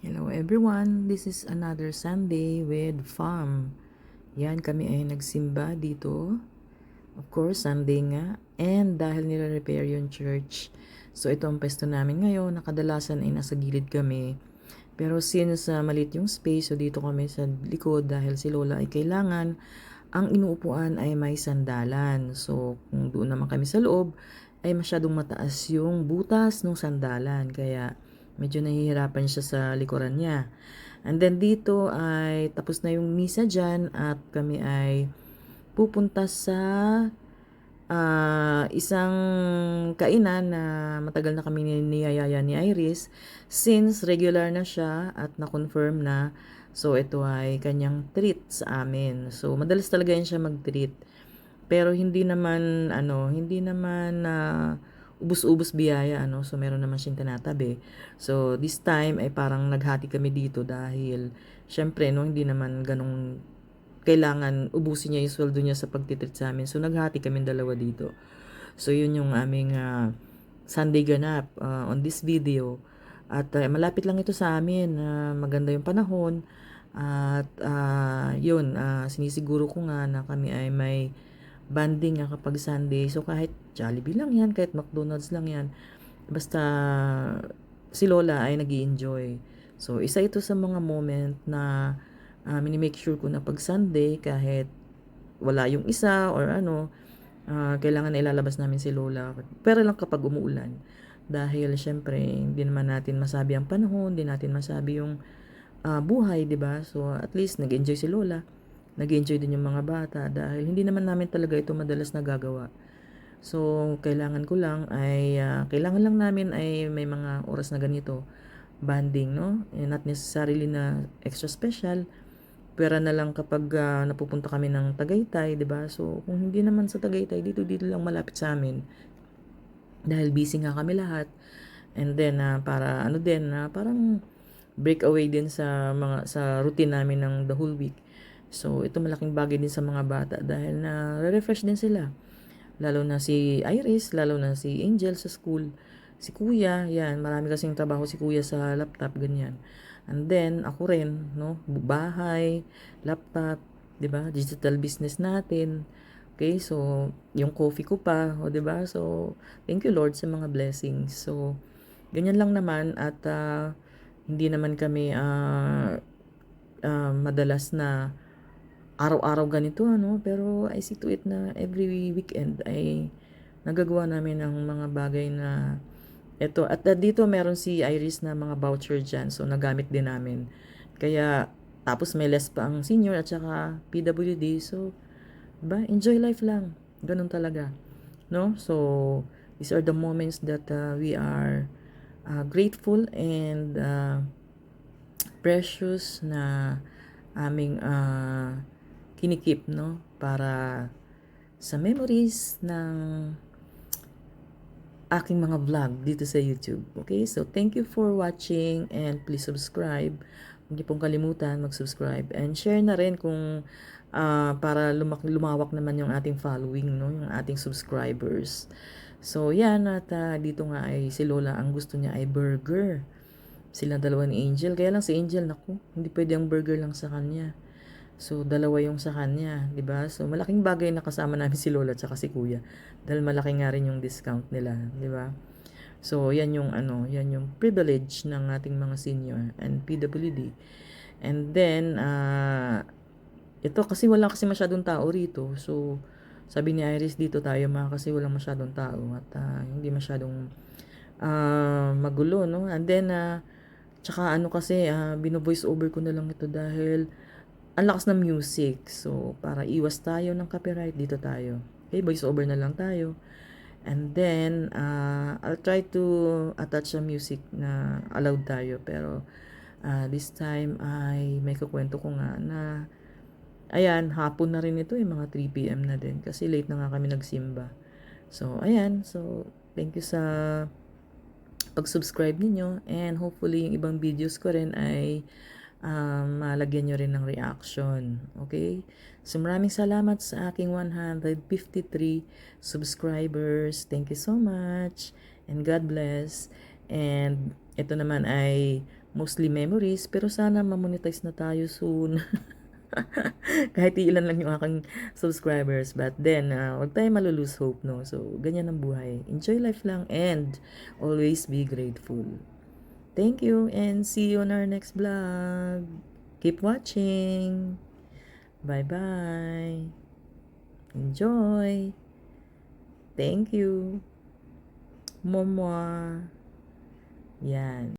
Hello everyone, this is another Sunday with Fam. Yan, kami ay nagsimba dito. Of course, Sunday nga. And dahil nire-repair yung church, so ito ang pesto namin ngayon. Nakadalasan ay nasa gilid kami. Pero since maliit yung space, so dito kami sa likod dahil si Lola ay kailangan. Ang inuupuan ay may sandalan. So kung doon naman kami sa loob, ay masyadong mataas yung butas ng sandalan. Kaya medyo nahihirapan siya sa likuran niya. And then dito ay tapos na yung misa dyan at kami ay pupunta sa isang kainan na matagal na kami niyayaya ni Iris since regular na siya at na-confirm na. So ito ay kanyang treat sa amin. So madalas talaga yan siya mag-treat. Pero hindi naman ubus-ubos biyaya, ano. So meron naman siyang tinatabi. So this time ay parang naghati kami dito dahil syempre no, hindi naman ganong kailangan ubusin niya yung sweldo niya sa pagtitreat sa amin. So naghati kami dalawa dito. So yun yung aming Sunday ganap on this video. At malapit lang ito sa amin. Maganda yung panahon. At sinisiguro ko nga na kami ay may banding kapag Sunday. So kahit Jollibee lang yan, kahit McDonald's lang yan. Basta si Lola ay nag-i-enjoy. So isa ito sa mga moment na mini-make sure ko na pag Sunday, kahit wala yung isa or kailangan na ilalabas namin si Lola. Pero lang kapag umuulan. Dahil syempre, hindi naman natin masabi ang panahon, hindi natin masabi yung buhay, 'di ba? So at least nag-enjoy si Lola. Nag-enjoy din yung mga bata dahil hindi naman namin talaga ito madalas nagagawa. So kailangan kailangan lang namin ay may mga oras na ganito, banding, no? Not necessarily na extra special. Pwera na lang kapag napupunta kami ng Tagaytay, 'di ba? So kung hindi naman sa Tagaytay, dito lang malapit sa amin. Dahil busy nga kami lahat. And then para parang breakaway din sa routine namin ng the whole week. So ito malaking bagay din sa mga bata dahil na refresh din sila. Lalo na si Iris, lalo na si Angel sa school. Si Kuya, yan, marami kasing trabaho si Kuya sa laptop, ganyan. And then, ako rin, no, bahay, laptop, 'di ba? Digital business natin. Okay, so yung coffee ko pa, 'di ba? So, thank you Lord sa mga blessings. So, ganyan lang naman at hindi naman kami madalas na araw-araw ganito, ano, pero I see to it na every weekend ay nagagawa namin ang mga bagay na ito. At dito meron si Iris na mga voucher dyan, so nagamit din namin. Kaya, tapos may less pa ang senior at saka PWD, so, diba, enjoy life lang. Ganun talaga. No? So, these are the moments that we are grateful and precious na aming kinikip, no, para sa memories ng aking mga vlog dito sa YouTube. Okay, so thank you for watching and please subscribe. Huwag niyo pong kalimutan mag-subscribe and share na rin kung para lumawak naman yung ating following, no, yung ating subscribers. So yan, at dito nga ay si Lola ang gusto niya ay burger. Silang dalawa ni Angel. Kaya lang si Angel, naku, hindi pwede ang burger lang sa kanya. So, dalawa yung sa kanya, 'di ba? So, malaking bagay na kasama namin si Lola at saka si Kuya. Dahil malaki nga rin yung discount nila, 'di ba? So, yan yung privilege ng ating mga senior and PWD. And then, ito kasi wala kasi masyadong tao rito. So, sabi ni Iris, dito tayo kasi walang masyadong tao at hindi masyadong magulo, no? And then, tsaka kasi, bino-voice over ko na lang ito dahil ang lakas ng music. So, para iwas tayo ng copyright, dito tayo. Okay, voice over na lang tayo. And then, I'll try to attach sa music na allowed tayo. Pero, this time ay may kukwento ko nga na, ayan, hapon na rin ito, mga 3 p.m. na din. Kasi late na nga kami nagsimba. So, ayan. So, thank you sa pag-subscribe ninyo. And hopefully, yung ibang videos ko rin ay malagyan nyo rin ng reaction. Okay? So, maraming salamat sa aking 153 subscribers. Thank you so much. And God bless. And ito naman ay mostly memories, pero sana ma-monetize na tayo soon. Kahit ilan lang yung aking subscribers. But then, wag tayo malulose hope, no? So, ganyan ang buhay. Enjoy life lang and always be grateful. Thank you and see you on our next vlog. Keep watching. Bye-bye. Enjoy. Thank you. Mwah. Yan.